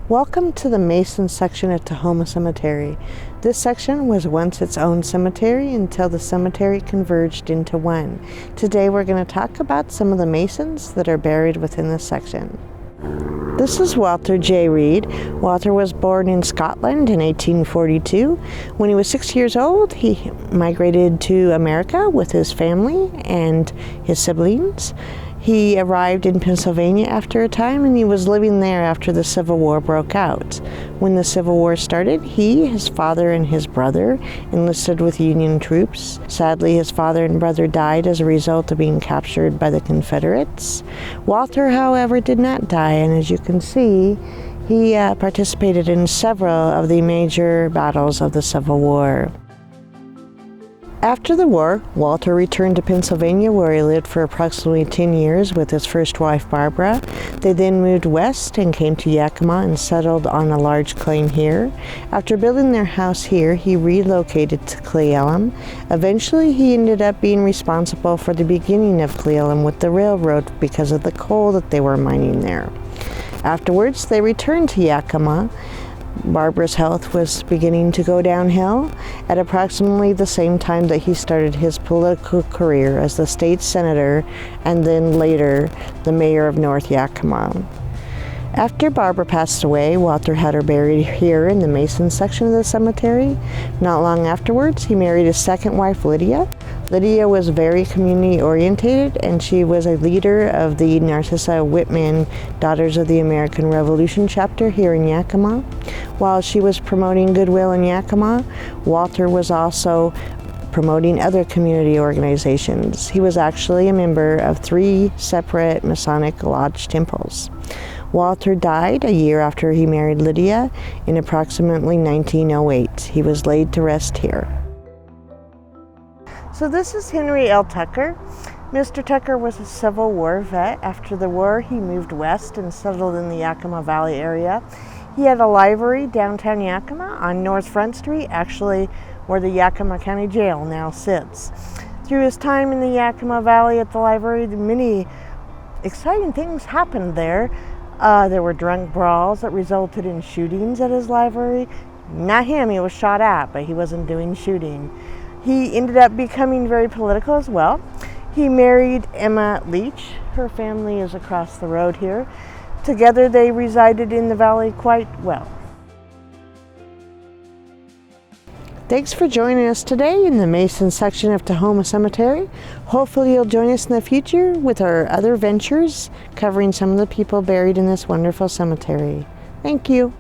Welcome to the Mason section at Tahoma Cemetery. This section was once its own cemetery until the cemetery converged into one. Today we're going to talk about some of the Masons that are buried within this section. This is Walter J. Reed. Walter was born in Scotland in 1842. When he was 6 years old, he migrated to America with his family and his siblings. He arrived in Pennsylvania after a time, and he was living there after the Civil War broke out. When the Civil War started, he, his father, and his brother enlisted with Union troops. Sadly, his father and brother died as a result of being captured by the Confederates. Walter, however, did not die, and as you can see, he participated in several of the major battles of the Civil War. After the war, Walter returned to Pennsylvania, where he lived for approximately 10 years with his first wife, Barbara. They then moved west and came to Yakima and settled on a large claim here. After building their house here, he relocated to Cle Elum. Eventually, he ended up being responsible for the beginning of Cle Elum with the railroad because of the coal that they were mining there. Afterwards, they returned to Yakima. Barbara's health was beginning to go downhill at approximately the same time that he started his political career as the state senator and then later the mayor of North Yakima. After Barbara passed away, Walter had her buried here in the Mason section of the cemetery. Not long afterwards, he married his second wife, Lydia. Lydia was very community-oriented, and she was a leader of the Narcissa Whitman Daughters of the American Revolution chapter here in Yakima. While she was promoting goodwill in Yakima, Walter was also promoting other community organizations. He was actually a member of 3 separate Masonic lodge temples. Walter died a year after he married Lydia in approximately 1908. He was laid to rest here. So this is Henry L. Tucker. Mr. Tucker was a Civil War vet. After the war, he moved west and settled in the Yakima Valley area. He had a library downtown Yakima on North Front Street, actually where the Yakima County Jail now sits. Through his time in the Yakima Valley at the library, many exciting things happened there. There were drunk brawls that resulted in shootings at his library. Not him, he was shot at, but he wasn't doing shooting. He ended up becoming very political as well. He married Emma Leach. Her family is across the road here. Together they resided in the valley quite well. Thanks for joining us today in the Mason section of Tahoma Cemetery. Hopefully you'll join us in the future with our other ventures covering some of the people buried in this wonderful cemetery. Thank you.